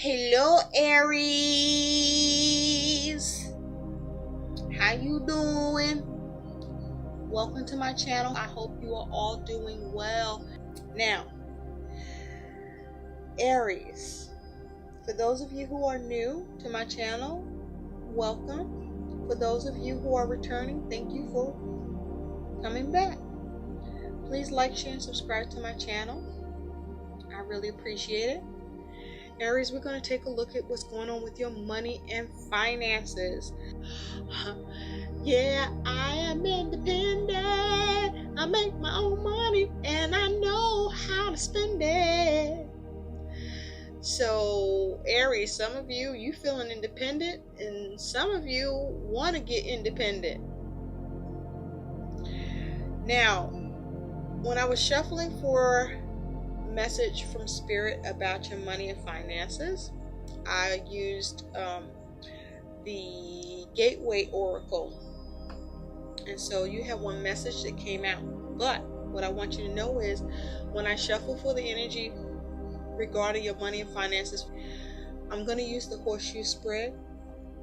Hello, Aries. How you doing? Welcome to my channel. I hope you are all doing well. Now, Aries, for those of you who are new to my channel, welcome. For those of you who are returning, thank you for coming back. Please like, share, and subscribe to my channel. I really appreciate it. Aries, we're going to take a look at what's going on with your money and finances. Yeah, I am independent. I make my own money and I know how to spend it. So, Aries, some of you feeling independent, and some of you want to get independent. Now, when I was shuffling for message from Spirit about your money and finances, I used the Gateway Oracle, and so you have one message that came out. But what I want you to know is, when I shuffle for the energy regarding your money and finances, I'm going to use the horseshoe spread.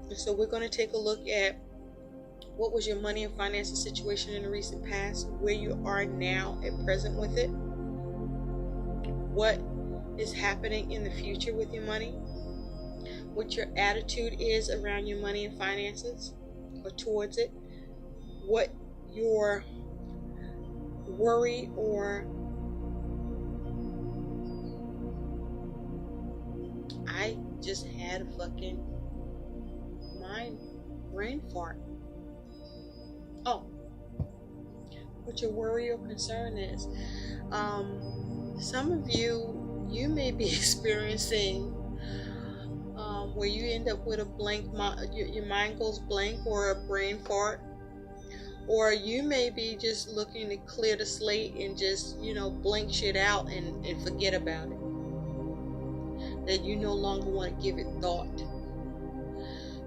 And so we're going to take a look at what was your money and finances situation in the recent past, where you are now at present with it, what is happening in the future with your money, what your attitude is around your money and finances or towards it, what your worry or I just had a fucking brain fart. Oh, what your worry or concern is. Some of you may be experiencing where you end up with a blank mind, your mind goes blank, or a brain fart, or you may be just looking to clear the slate and just, blank shit out and forget about it, that you no longer want to give it thought.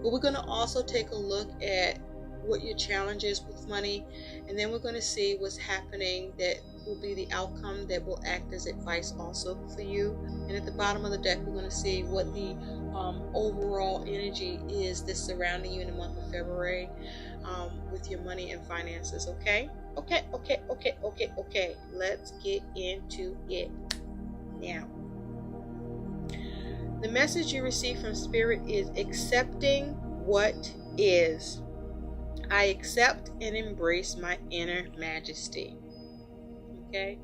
But we're going to also take a look at what your challenge is with money, and then we're going to see what's happening that will be the outcome that will act as advice also for you. And at the bottom of the deck, we're going to see what the overall energy is that's surrounding you in the month of February with your money and finances. Okay, let's get into it now. The message you receive from Spirit is accepting what is. I accept and embrace my inner majesty. Okay,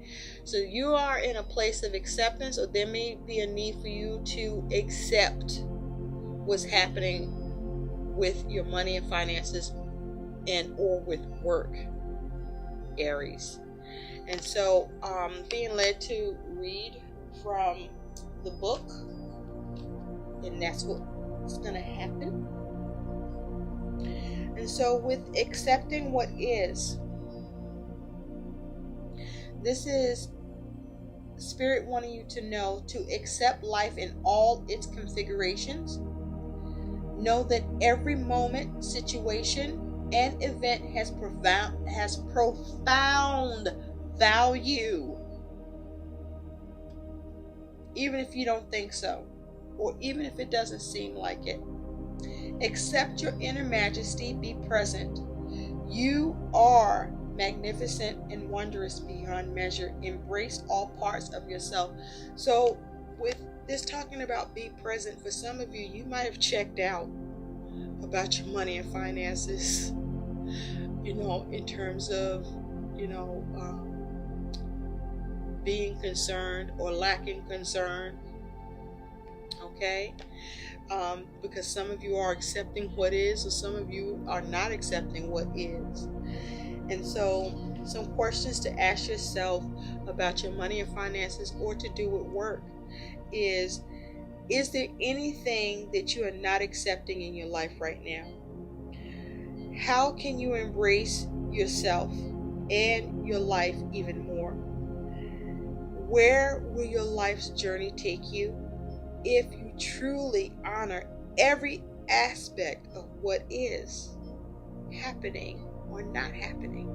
so you are in a place of acceptance, or there may be a need for you to accept what's happening with your money and finances and or with work, Aries. And so being led to read from the book, and that's what's going to happen. And so with accepting what is, this is Spirit wanting you to know to accept life in all its configurations. Know that every moment, situation, and event has profound value, even if you don't think so, or even if it doesn't seem like it. Accept your inner majesty, be present. You are magnificent and wondrous beyond measure. Embrace all parts of yourself. So with this talking about be present, for some of you, you might have checked out about your money and finances, in terms of, being concerned or lacking concern. Okay, because some of you are accepting what is, or some of you are not accepting what is. And so some questions to ask yourself about your money and finances, or to do with work, is there anything that you are not accepting in your life right now? How can you embrace yourself and your life even more? Where will your life's journey take you if you truly honor every aspect of what is happening or not happening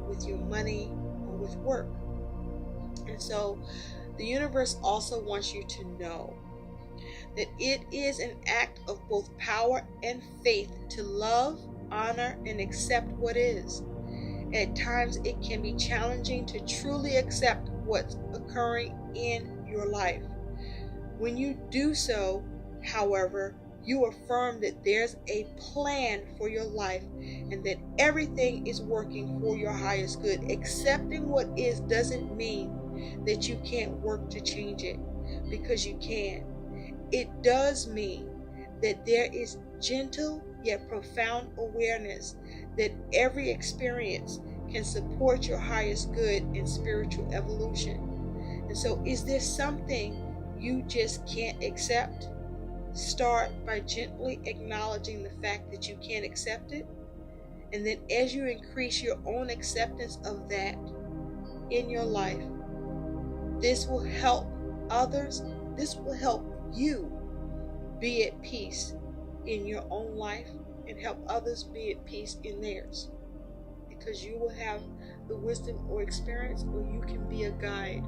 with your money or with work? And so The universe also wants you to know that it is an act of both power and faith to love, honor, and accept what is. At times, it can be challenging to truly accept what's occurring in your life. When you do so, however, you affirm that there's a plan for your life and that everything is working for your highest good. Accepting what is doesn't mean that you can't work to change it, because you can. It does mean that there is gentle yet profound awareness that every experience can support your highest good and spiritual evolution. And so, is there something you just can't accept? Start by gently acknowledging the fact that you can't accept it. And then as you increase your own acceptance of that in your life, this will help others. This will help you be at peace in your own life and help others be at peace in theirs. Because you will have the wisdom or experience, or you can be a guide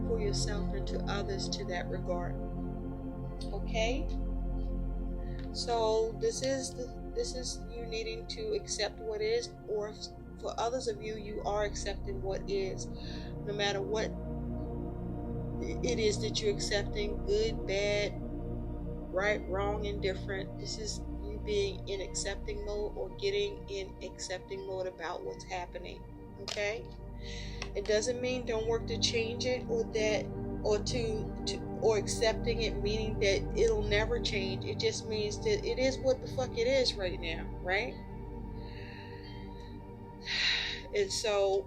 for yourself and to others to that regard. Okay? So this is you needing to accept what is, or for others of you, you are accepting what is. No matter what it is that you're accepting, good, bad, right, wrong, indifferent. This is you being in accepting mode, or getting in accepting mode about what's happening. Okay? It doesn't mean don't work to change it, or accepting it meaning that it'll never change. It just means that it is what the fuck it is right now, right? And so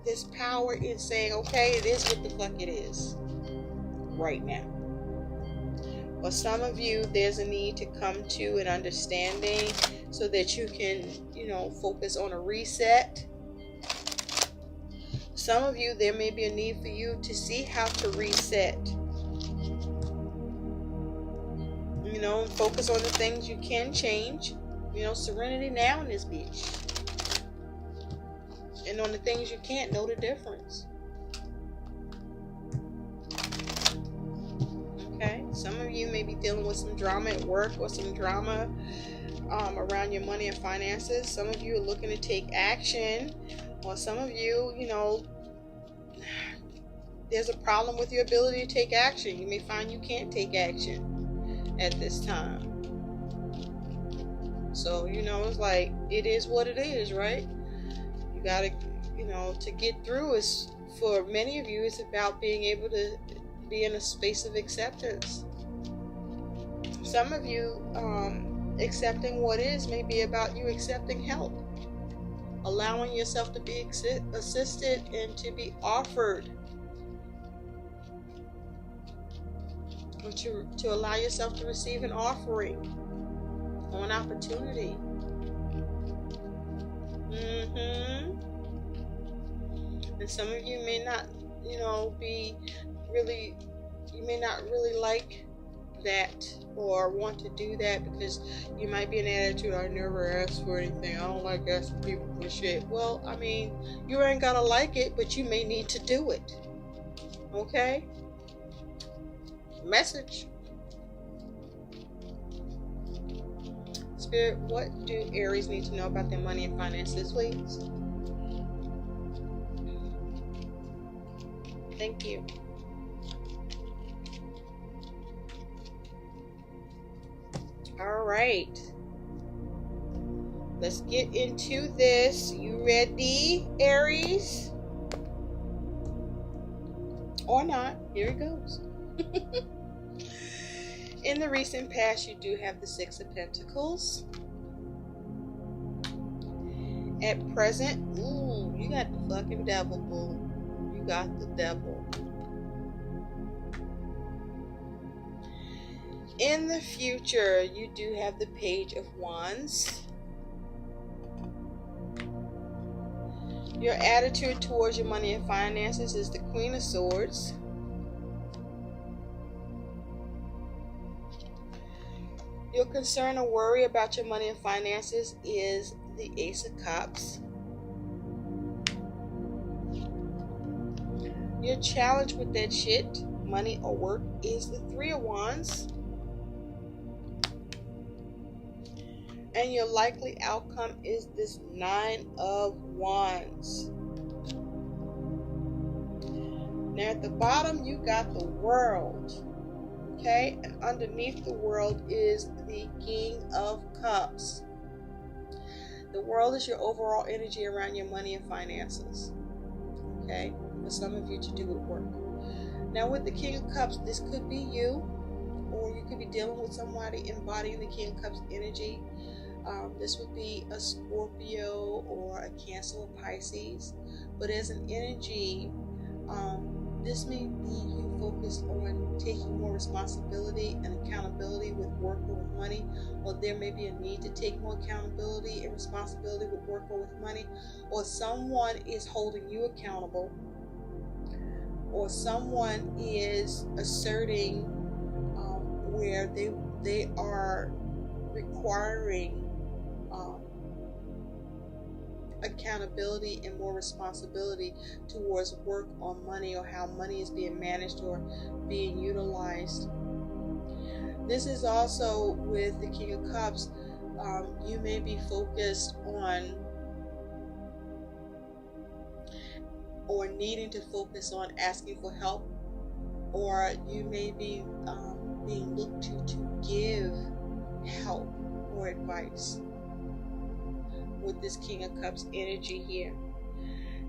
this power is saying, okay, it is what the fuck it is right now. For some of you, there's a need to come to an understanding so that you can, focus on a reset. Some of you, there may be a need for you to see how to reset. And focus on the things you can change. Serenity now in this bitch. And on the things you can't, know the difference. Okay? Some of you may be dealing with some drama at work, or some drama around your money and finances. Some of you are looking to take action. Or some of you, there's a problem with your ability to take action. You may find you can't take action at this time. So, it's like, it is what it is, right? You gotta, to get through is, for many of you, it's about being able to be in a space of acceptance. Some of you, accepting what is may be about you accepting help. Allowing yourself to be assisted and to be offered. Or to allow yourself to receive an offering or an opportunity. And some of you may not, you may not really like that or want to do that, because you might be in an attitude, I never ask for anything, I don't like asking people for shit. Well, you ain't gotta like it, but you may need to do it. Okay? Message. Spirit, what do Aries need to know about their money and finances, please? Thank you. All right. Let's get into this. You ready, Aries? Or not. Here it goes. In the recent past, you do have the Six of Pentacles. At present, you got the fucking devil, boo. You got the devil. In the future, you do have the Page of Wands. Your attitude towards your money and finances is the Queen of Swords. Your concern or worry about your money and finances is the Ace of Cups. Your challenge with that shit, money or work, is the Three of Wands. And your likely outcome is this Nine of Wands. Now at the bottom you got the World. Okay, and underneath the World is the King of Cups. The World is your overall energy around your money and finances. Okay, for some of you to do with work. Now with the King of Cups, this could be you, or you could be dealing with somebody embodying the King of Cups energy. This would be a Scorpio or a Cancer or Pisces. But as an energy, this may be you focused on taking more responsibility and accountability with work or with money, or there may be a need to take more accountability and responsibility with work or with money, or someone is holding you accountable, or someone is asserting where they are requiring accountability and more responsibility towards work on money, or how money is being managed or being utilized. This is also with the King of Cups. You may be focused on or needing to focus on asking for help, or you may be being looked to give help or advice with this King of Cups energy here.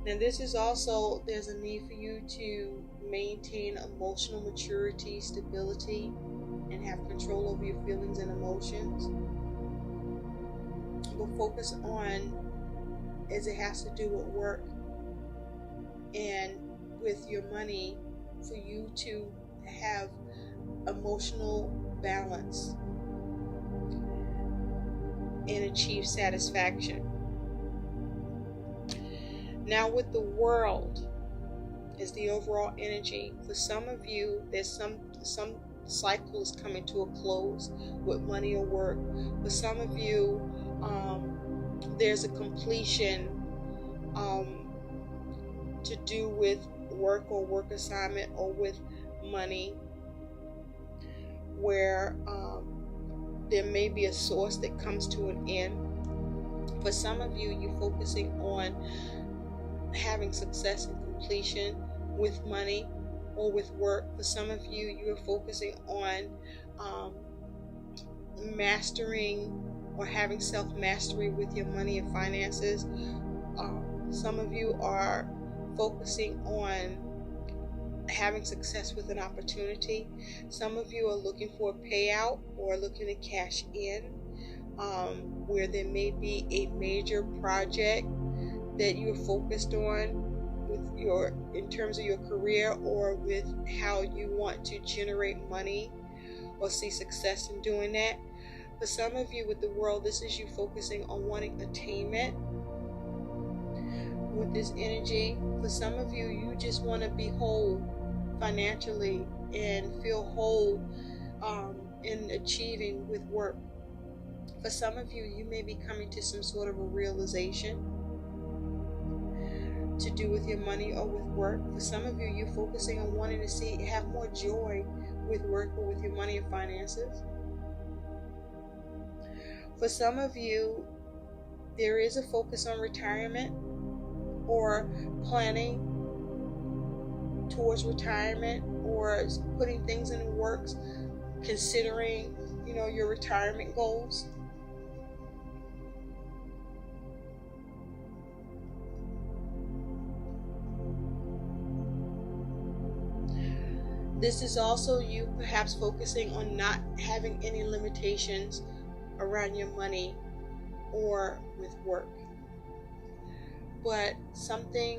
Now this is also, there's a need for you to maintain emotional maturity, stability, and have control over your feelings and emotions. But focus on, as it has to do with work and with your money, for you to have emotional balance and achieve satisfaction. Now with the World is the overall energy. For some of you, there's some cycle is coming to a close with money or work. For some of you, there's a completion to do with work or work assignment or with money, where there may be a source that comes to an end. For some of you, you're focusing on having success and completion with money or with work. For some of you, you're focusing on mastering or having self-mastery with your money and finances. Some of you are focusing on having success with an opportunity. Some of you are looking for a payout or looking to cash in, where there may be a major project that you're focused on with in terms of your career, or with how you want to generate money or see success in doing that. For some of you with the World, this is you focusing on wanting attainment with this energy. For some of you, you just want to be whole financially and feel whole in achieving with work. For some of you, you may be coming to some sort of a realization to do with your money or with work. For some of you, you're focusing on wanting to have more joy with work or with your money and finances. For some of you, there is a focus on retirement or planning towards retirement, or putting things in the works, considering, your retirement goals. This is also you perhaps focusing on not having any limitations around your money or with work. But something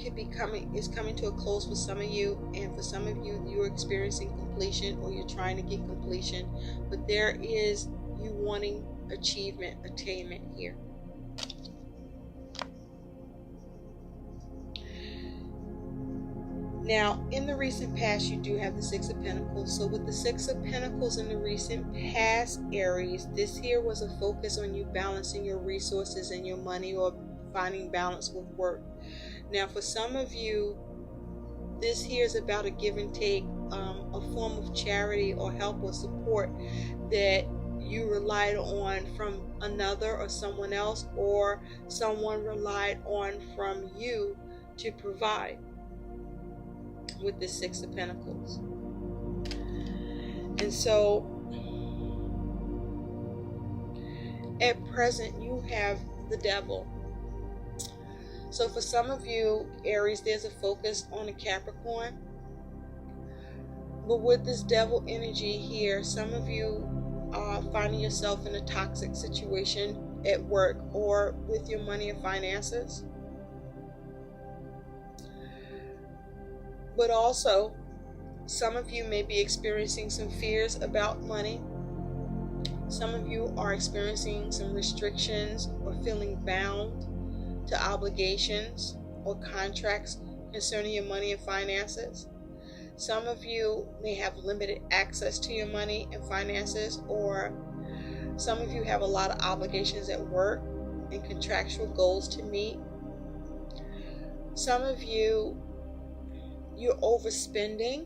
is coming to a close for some of you, and for some of you, you're experiencing completion, or you're trying to get completion. But there is you wanting attainment here. Now, in the recent past, you do have the Six of Pentacles. So with the Six of Pentacles in the recent past, Aries, this here was a focus on you balancing your resources and your money, or finding balance with work. Now, for some of you, this here is about a give and take, a form of charity or help or support that you relied on from another or someone else, or someone relied on from you to provide, with the Six of Pentacles. And so at present you have the Devil. So for some of you, Aries, there's a focus on a Capricorn. But with this Devil energy here, some of you are finding yourself in a toxic situation at work or with your money and finances. But also, some of you may be experiencing some fears about money. Some of you are experiencing some restrictions or feeling bound to obligations or contracts concerning your money and finances. Some of you may have limited access to your money and finances, or some of you have a lot of obligations at work and contractual goals to meet. Some of you, you're overspending.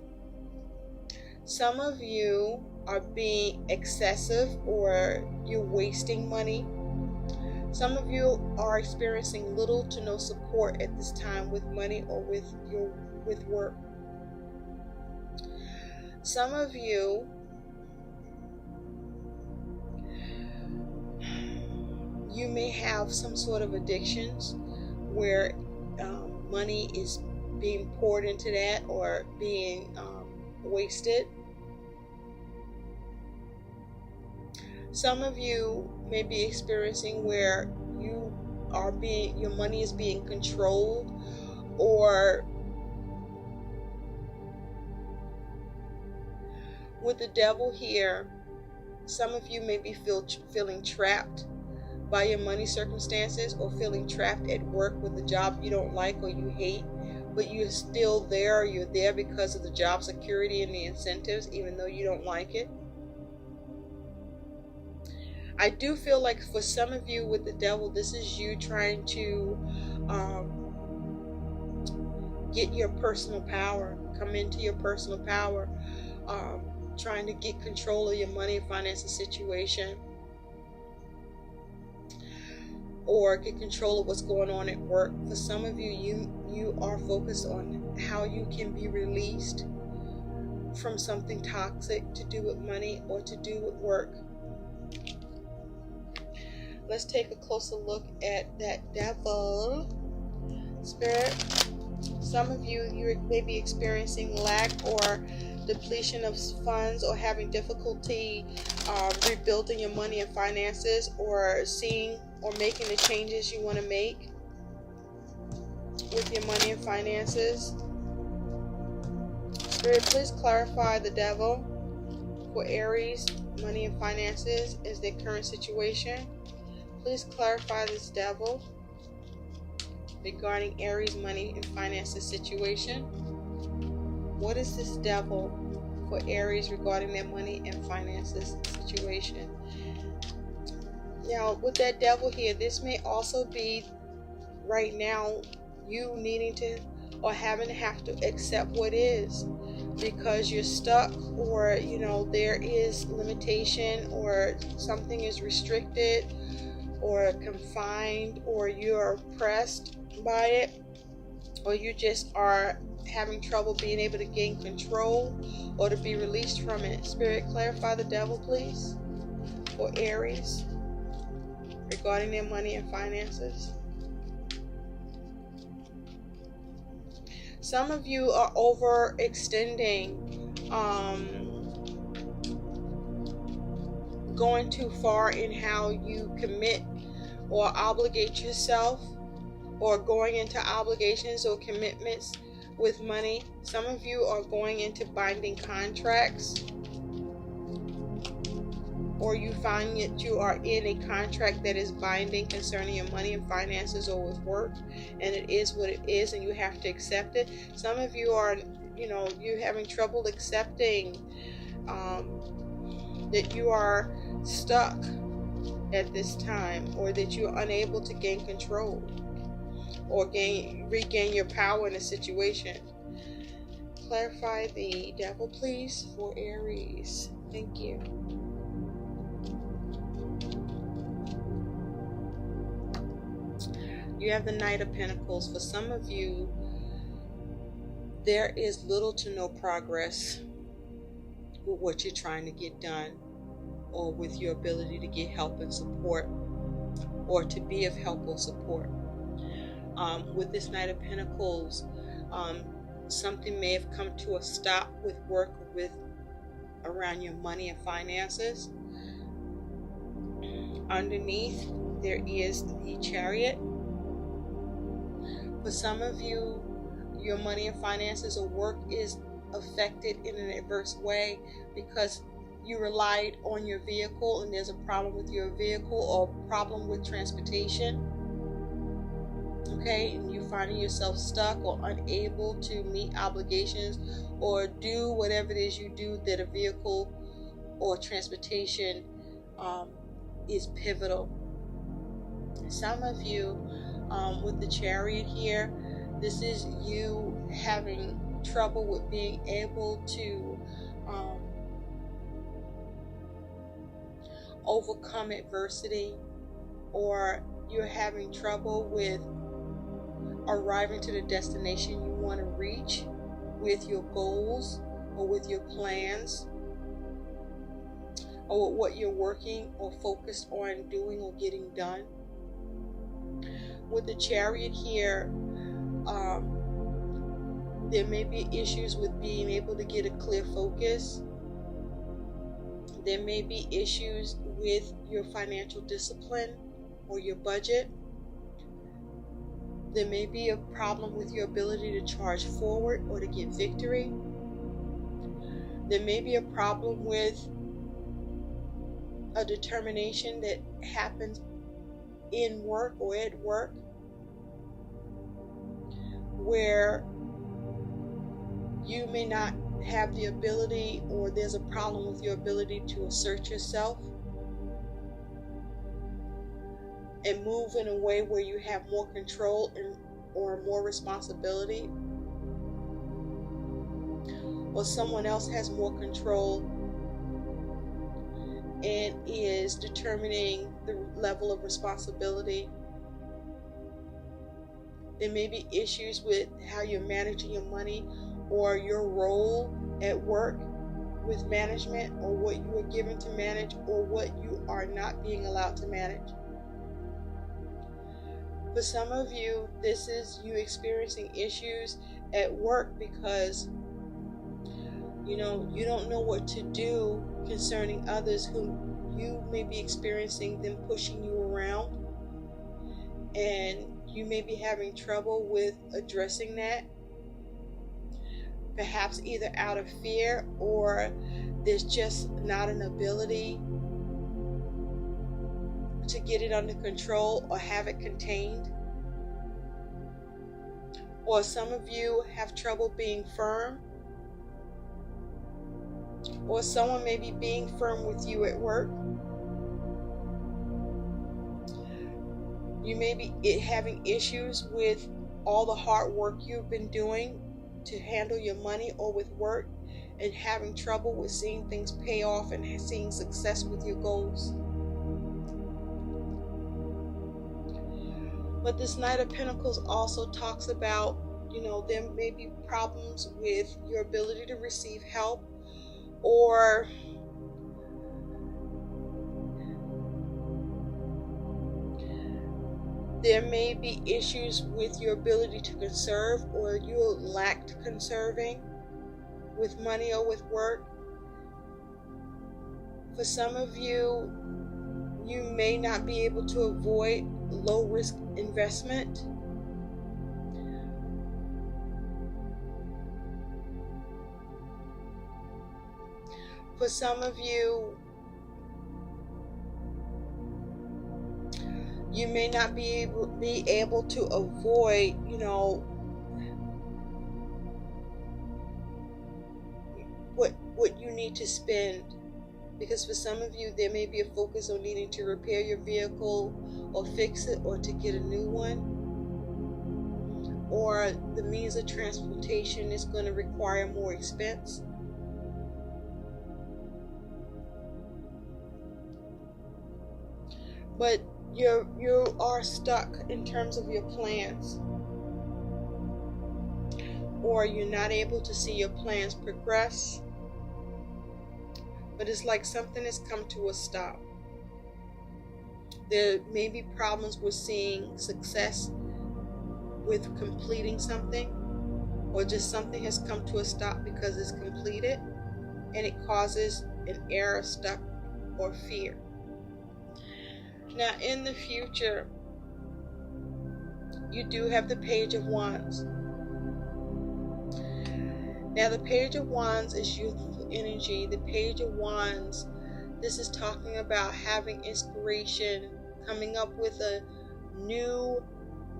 Some of you are being excessive, or you're wasting money. Some of you are experiencing little to no support at this time with money or with work. Some of you, you may have some sort of addictions where money is being poured into that or being wasted. Some of you may be experiencing where your money is being controlled, or with the Devil here, some of you may be feeling trapped by your money circumstances, or feeling trapped at work with a job you don't like or you hate, but you're still there, or you're there because of the job security and the incentives, even though you don't like it. I do feel like for some of you with the Devil, this is you trying to get your personal power, come into your personal power, trying to get control of your money and finances situation, or get control of what's going on at work. For some of you, you are focused on how you can be released from something toxic to do with money or to do with work. Let's take a closer look at that Devil. Spirit, some of you may be experiencing lack or depletion of funds, or having difficulty rebuilding your money and finances, or seeing or making the changes you want to make with your money and finances. Spirit, please clarify the Devil for Aries money and finances is their current situation. Please clarify this Devil regarding Aries money and finances situation. What is this Devil for Aries regarding their money and finances situation? Now, with that Devil here, this may also be right now you needing to or having to have to accept what is, because you're stuck, or there is limitation, or something is restricted or confined, or you're oppressed by it, or you just are having trouble being able to gain control or to be released from it. Spirit, clarify the Devil, please, for Aries regarding their money and finances. Some of you are overextending, going too far in how you commit or obligate yourself, or going into obligations or commitments with money. Some of you are going into binding contracts, or you find that you are in a contract that is binding concerning your money and finances or with work, and it is what it is and you have to accept it. Some of you are, you're having trouble accepting that you are stuck at this time, or that you're unable to gain control or regain your power in a situation. clarify the devil, please, for Aries? Thank you. You have the Knight of Pentacles. For some of you, there is little to no progress with what you're trying to get done, or with your ability to get help and support, or to be of help or support. With this Knight of Pentacles, something may have come to a stop with work, with around your money and finances. Underneath, there is the Chariot. For some of you, your money and finances or work is affected in an adverse way because you relied on your vehicle and there's a problem with your vehicle or a problem with transportation. Okay, and you're finding yourself stuck or unable to meet obligations or do whatever it is you do that a vehicle or transportation is pivotal. Some of you, with the Chariot here, this is you having trouble with being able to overcome adversity, or you're having trouble with arriving to the destination you want to reach with your goals or with your plans or with what you're working or focused on doing or getting done. With the Chariot here, there may be issues with being able to get a clear focus. There may be issues with your financial discipline or your budget. There may be a problem with your ability to charge forward or to get victory. There may be a problem with a determination that happens in work or at work, where you may not have the ability, or there's a problem with your ability to assert yourself and move in a way where you have more control or more responsibility, or someone else has more control and is determining the level of responsibility. There may be issues with how you're managing your money or your role at work with management, or what you are given to manage or what you are not being allowed to manage. For some of you, this is you experiencing issues at work because you don't know what to do concerning others who you may be experiencing them pushing you around, and you may be having trouble with addressing that, perhaps either out of fear, or there's just not an ability to get it under control or have it contained. Or some of you have trouble being firm, or someone may be being firm with you at work. You may be having issues with all the hard work you've been doing to handle your money or with work, and having trouble with seeing things pay off and seeing success with your goals. But this Knight of Pentacles also talks about, there may be problems with your ability to receive help, or there may be issues with your ability to conserve, or you lacked conserving with money or with work. For some of you, you may not be able to avoid low risk investment. For some of you, you may not be able to avoid, what you need to spend. Because for some of you, there may be a focus on needing to repair your vehicle or fix it or to get a new one. or the means of transportation is going to require more expense. But you are stuck in terms of your plans, or you're not able to see your plans progress. But it's like something has come to a stop. There may be problems with seeing success with completing something, or just something has come to a stop because it's completed and it causes an error, stuck, or fear. Now in the future, you do have the Page of Wands. Now the Page of Wands is youthful energy. The Page of Wands, this is talking about having inspiration, coming up with a new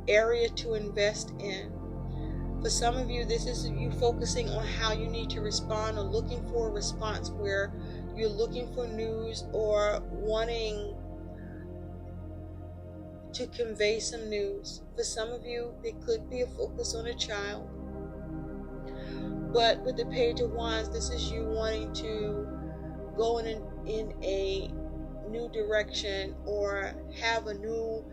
area to invest in. For some of you, this is you focusing on how you need to respond, or looking for a response where you're looking for news or wanting to convey some news. For some of you, there could be a focus on a child. But with the Page of Wands, this is you wanting to go in a new direction, or have a new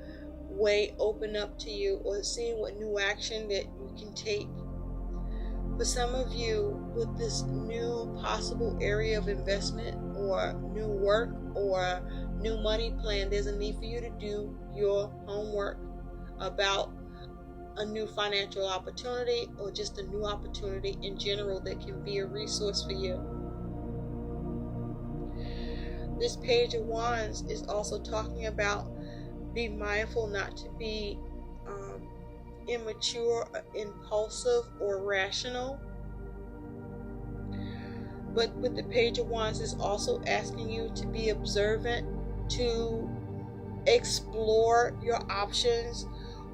way open up to you, or seeing what new action that you can take. For some of you, with this new possible area of investment, or new work, or new money plan, there's a need for you to do your homework about a new financial opportunity, or just a new opportunity in general that can be a resource for you. This Page of Wands is also talking about be mindful not to be immature, impulsive, or rational. But with the Page of Wands, is also asking you to be observant, to explore your options,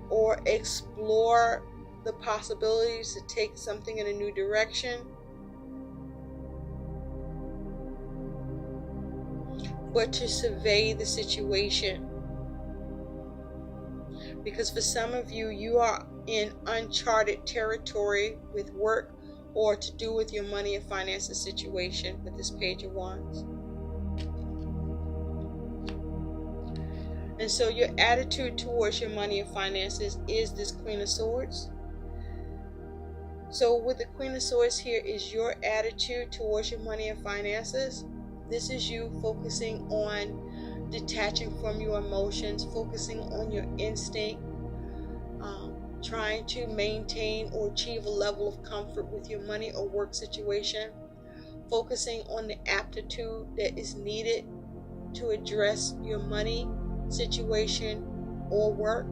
or explore the possibilities to take something in a new direction. But to survey the situation. Because for some of you, you are in uncharted territory with work, or to do with your money and finances situation with this Page of Wands. And so your attitude towards your money and finances is this Queen of Swords. So with the Queen of Swords here is your attitude towards your money and finances. This is you focusing on detaching from your emotions, focusing on your instinct, trying to maintain or achieve a level of comfort with your money or work situation, focusing on the aptitude that is needed to address your money situation or work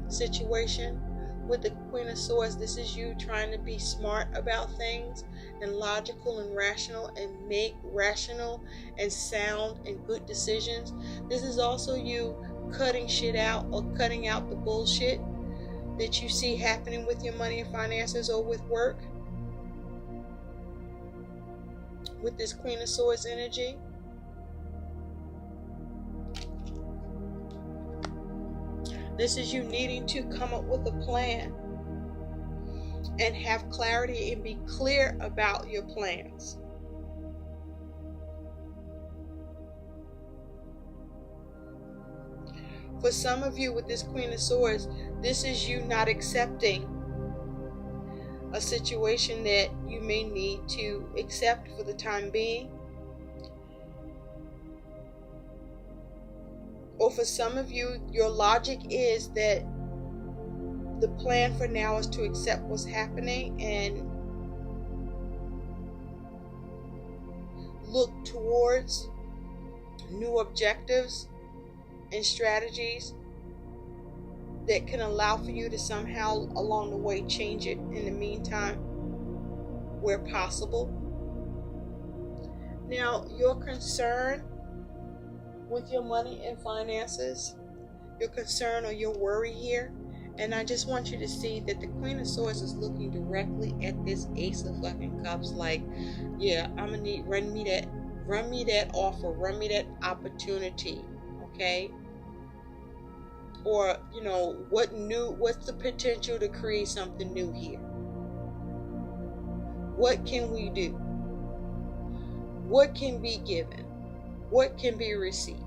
situation. With the Queen of Swords, this is you trying to be smart about things and logical and rational, and make rational and sound and good decisions. This is also you cutting shit out, or cutting out the bullshit that you see happening with your money and finances or with work. With this Queen of Swords energy. This is you needing to come up with a plan and have clarity and be clear about your plans. For some of you with this Queen of Swords, this is you not accepting a situation that you may need to accept for the time being. Or for some of you, your logic is that the plan for now is to accept what's happening and look towards new objectives and strategies that can allow for you to somehow along the way change it in the meantime where possible. Now, your concern with your money and finances, your concern or your worry here, and I just want you to see that the Queen of Swords is looking directly at this Ace of fucking Cups like, yeah, I'm gonna need, run me that offer, run me that opportunity, okay? or what's the potential to create something new here? What can we do? What can be given? What can be received?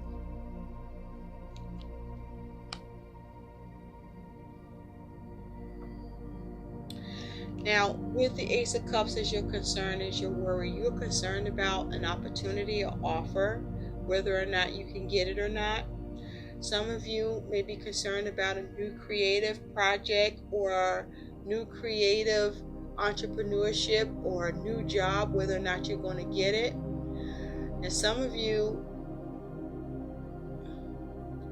Now, with the Ace of Cups as your concern, as your worry, you're concerned about an opportunity or offer, whether or not you can get it or not. Some of you may be concerned about a new creative project or new creative entrepreneurship or a new job, whether or not you're going to get it. And some of you,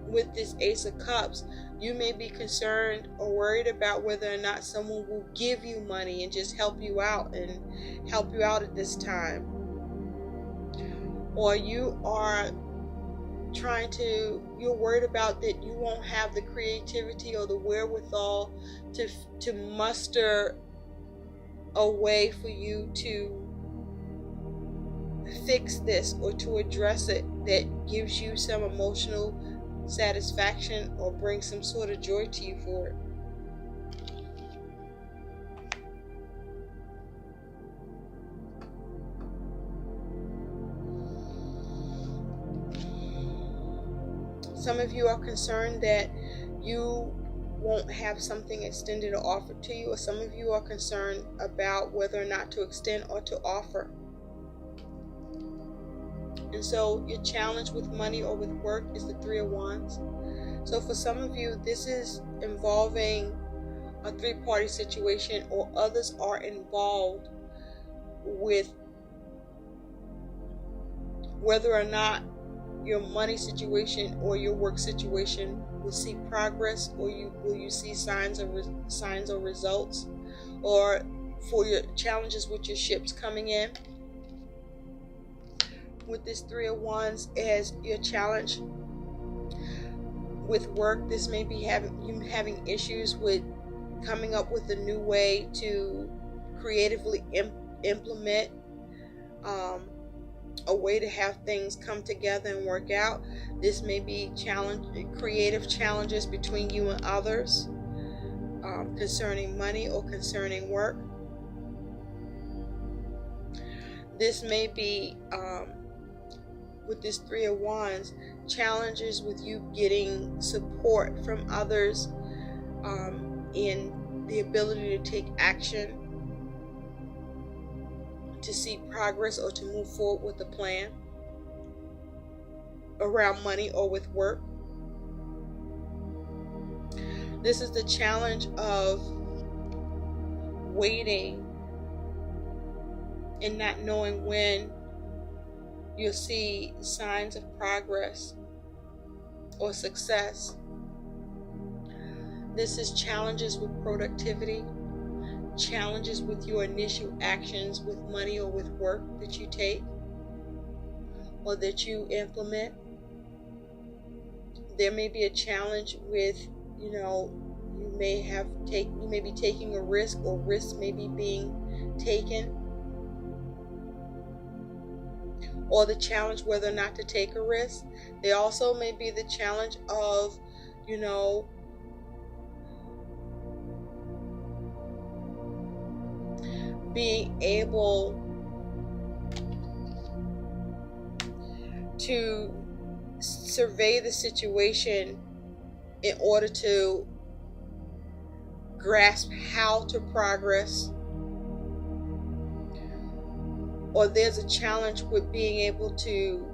with this Ace of Cups, you may be concerned or worried about whether or not someone will give you money and just help you out at this time. Or you are you're worried about that you won't have the creativity or the wherewithal to muster a way for you to fix this or to address it that gives you some emotional satisfaction or brings some sort of joy to you for it. Some of you are concerned that you won't have something extended or offered to you, or some of you are concerned about whether or not to extend or to offer. And so your challenge with money or with work is the Three of Wands. So for some of you, this is involving a three-party situation, or others are involved with whether or not your money situation or your work situation will see progress, or will you see signs or results, or for your challenges with your ships coming in. With this Three of Wands as your challenge with work, this may be having issues with coming up with a new way to creatively implement a way to have things come together and work out. This may be creative challenges between you and others concerning money or concerning work. This may be with this Three of Wands, challenges with you getting support from others in the ability to take action, to see progress, or to move forward with a plan around money or with work. This is the challenge of waiting and not knowing when you'll see signs of progress or success. This is challenges with productivity, challenges with your initial actions with money or with work that you take or that you implement. There may be a challenge with, you may be taking a risk, or risks may be being taken, or the challenge whether or not to take a risk. There also may be the challenge of, being able to survey the situation in order to grasp how to progress. Or there's a challenge with being able to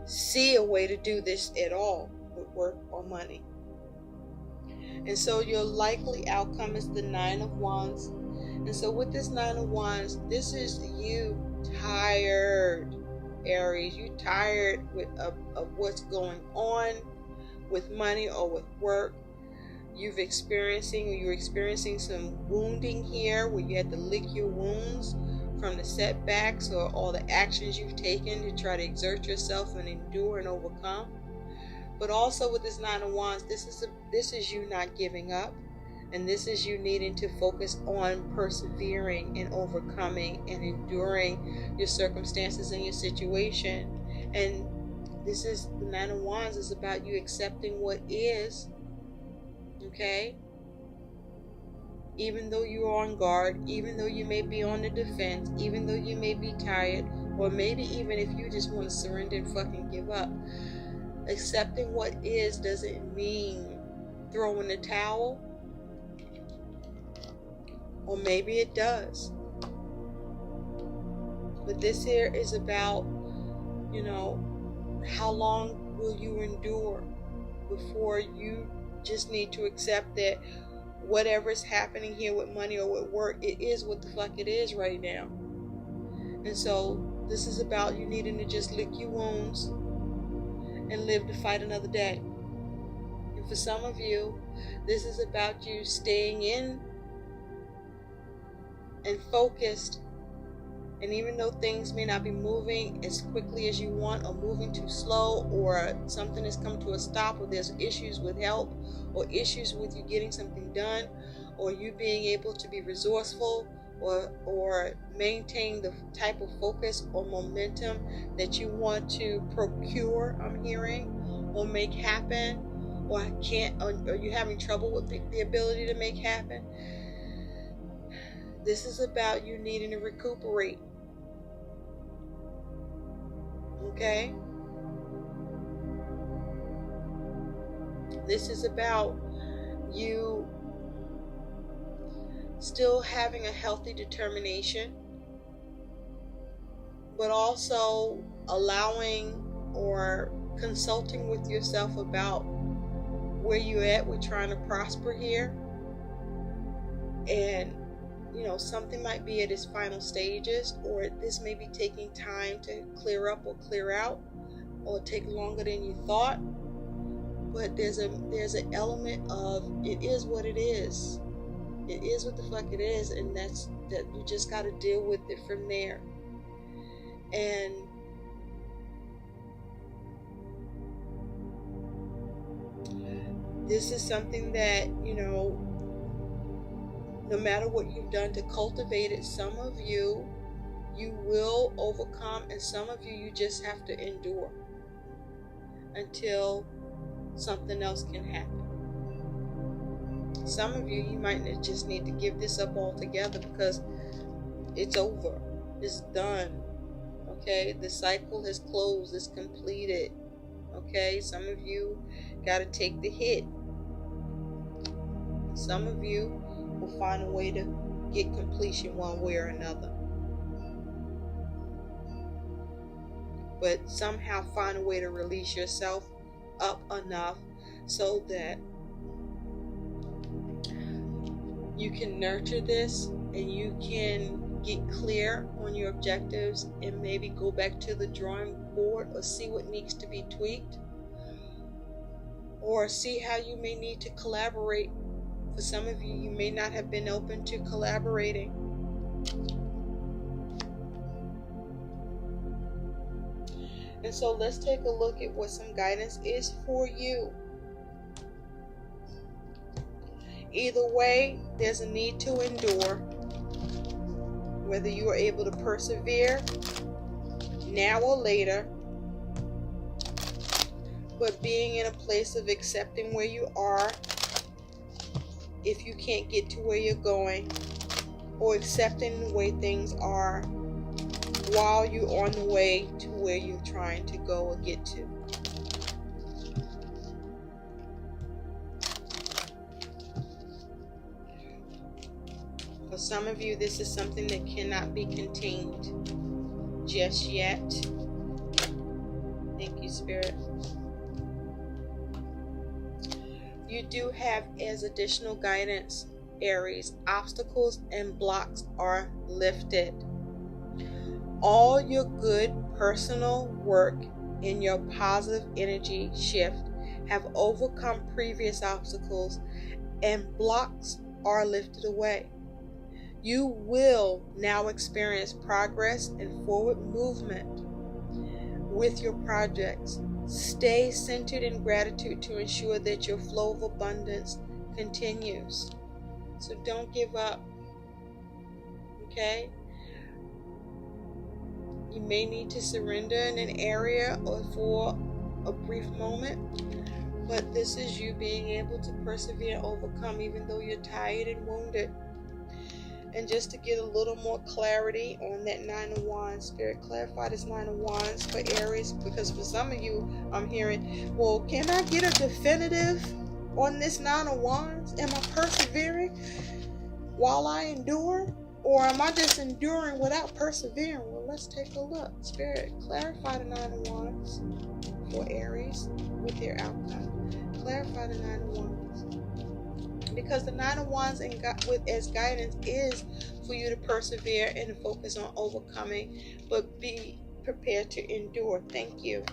see a way to do this at all with work or money. And so your likely outcome is the Nine of Wands. And so with this Nine of Wands, this is you tired, Aries. You tired of what's going on with money or with work. You're experiencing some wounding here, where you had to lick your wounds from the setbacks or all the actions you've taken to try to exert yourself and endure and overcome. But also with this Nine of Wands, this is you not giving up, and this is you needing to focus on persevering and overcoming and enduring your circumstances and your situation. And This is the Nine of Wands is about you accepting what is, okay? Even though you're on guard, even though you may be on the defense, even though you may be tired, or maybe even if you just want to surrender and fucking give up. Accepting what is doesn't mean throwing the towel, or maybe it does. But this here is about, you know, how long will you endure before you just need to accept that whatever's happening here with money or with work, it is what the fuck it is right now. And so this is about you needing to just lick your wounds and live to fight another day. And for some of you, this is about you staying in and focused. And even though things may not be moving as quickly as you want, or moving too slow, or something has come to a stop, or there's issues with help, or issues with you getting something done, or you being able to be resourceful, or maintain the type of focus or momentum that you want to procure, I'm hearing, or make happen, or or you're having trouble with the ability to make happen. This is about you needing to recuperate. Okay? This is about you still having a healthy determination, but also allowing or consulting with yourself about where you're at with trying to prosper here. And you know, something might be at its final stages, or this may be taking time to clear up or clear out, or take longer than you thought. But there's an element of it is what it is. It is what the fuck it is, and that you just got to deal with it from there. And this is something that, you know, no matter what you've done to cultivate it, some of you will overcome, and some of you just have to endure until something else can happen. Some of you might just need to give this up altogether because it's over. It's done. Okay? The cycle has closed. It's completed. Okay? Some of you got to take the hit. Some of you will find a way to get completion one way or another. But somehow find a way to release yourself up enough so that you can nurture this and you can get clear on your objectives and maybe go back to the drawing board or see what needs to be tweaked, or see how you may need to collaborate. For some of you, you may not have been open to collaborating. And so let's take a look at what some guidance is for you. Either way, there's a need to endure. Whether you are able to persevere now or later, but being in a place of accepting where you are if you can't get to where you're going, or accepting the way things are while you're on the way to where you're trying to go or get to. For some of you, this is something that cannot be contained just yet. Thank you, Spirit. You do have as additional guidance, Aries, obstacles and blocks are lifted. All your good personal work in your positive energy shift have overcome previous obstacles, and blocks are lifted away. You will now experience progress and forward movement with your projects. Stay centered in gratitude to ensure that your flow of abundance continues. So don't give up. Okay? You may need to surrender in an area or for a brief moment, but this is you being able to persevere and overcome even though you're tired and wounded. And just to get a little more clarity on that Nine of Wands, Spirit, clarify this Nine of Wands for Aries, because for some of you, I'm hearing, well, can I get a definitive on this Nine of Wands? Am I persevering while I endure? Or am I just enduring without persevering? Well, let's take a look. Spirit, clarify the Nine of Wands for Aries with their outcome. Clarify the Nine of Wands. Because the Nine of Wands as guidance is for you to persevere and to focus on overcoming, but be prepared to endure. Thank you.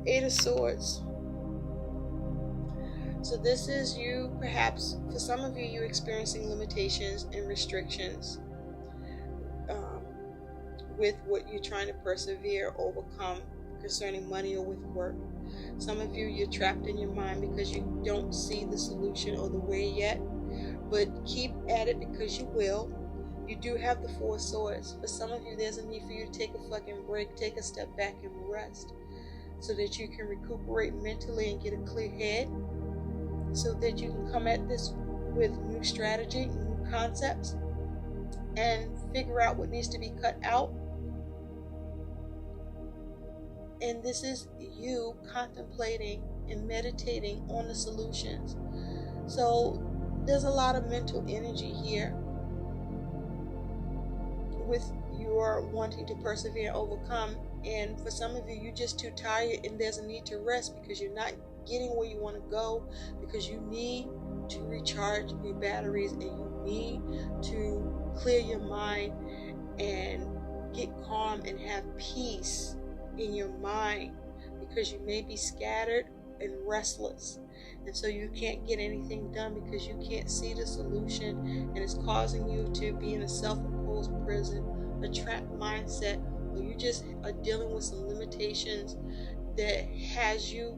Eight of Swords. So this is you, perhaps, for some of you, you're experiencing limitations and restrictions with what you're trying to persevere, overcome concerning money or with work. Some of you, you're trapped in your mind because you don't see the solution or the way yet, but keep at it because you will. You do have the Four of Swords. For some of you, there's a need for you to take a fucking break, take a step back and rest so that you can recuperate mentally and get a clear head, so that you can come at this with new strategy, new concepts, and figure out what needs to be cut out. And this is you contemplating and meditating on the solutions. So there's a lot of mental energy here with your wanting to persevere and overcome. And for some of you, you're just too tired and there's a need to rest because you're not getting where you want to go, because you need to recharge your batteries and you need to clear your mind and get calm and have peace in your mind, because you may be scattered and restless, and so you can't get anything done because you can't see the solution, and it's causing you to be in a self-imposed prison, a trapped mindset, or you just are dealing with some limitations that has you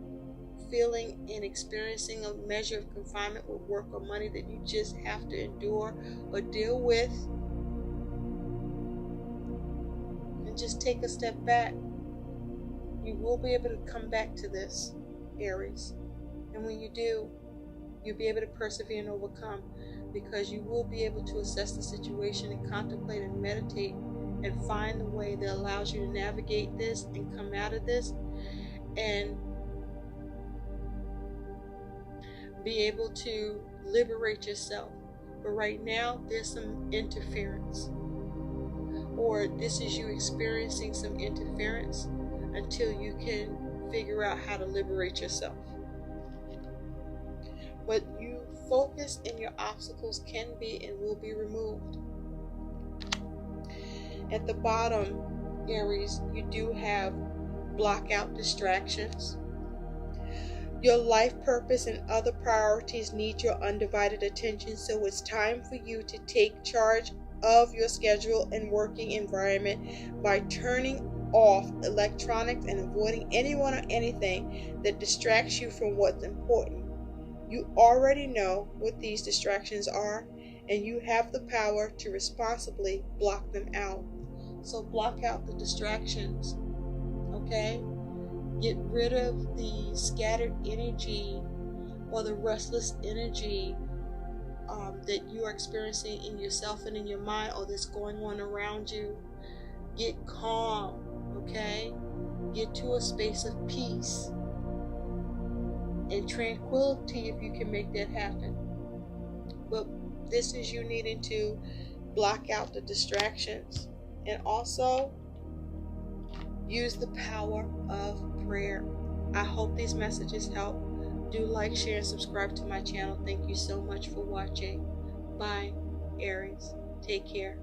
feeling and experiencing a measure of confinement with work or money that you just have to endure or deal with. And just take a step back. You will be able to come back to this, Aries. And when you do, you'll be able to persevere and overcome, because you will be able to assess the situation and contemplate and meditate and find the way that allows you to navigate this and come out of this and be able to liberate yourself. But right now, there's some interference, or this is you experiencing some interference until you can figure out how to liberate yourself. But you focus and your obstacles can be and will be removed. At the bottom, Aries, you do have block out distractions. Your life purpose and other priorities need your undivided attention, so it's time for you to take charge of your schedule and working environment by turning off electronics and avoiding anyone or anything that distracts you from what's important. You already know what these distractions are, and you have the power to responsibly block them out. So block out the distractions, okay? Get rid of the scattered energy or the restless energy that you are experiencing in yourself and in your mind, or that's going on around you. Get calm, okay? Get to a space of peace and tranquility if you can make that happen. But this is you needing to block out the distractions, and also use the power of prayer. I hope these messages help. Do like, share, and subscribe to my channel. Thank you so much for watching. Bye, Aries. Take care.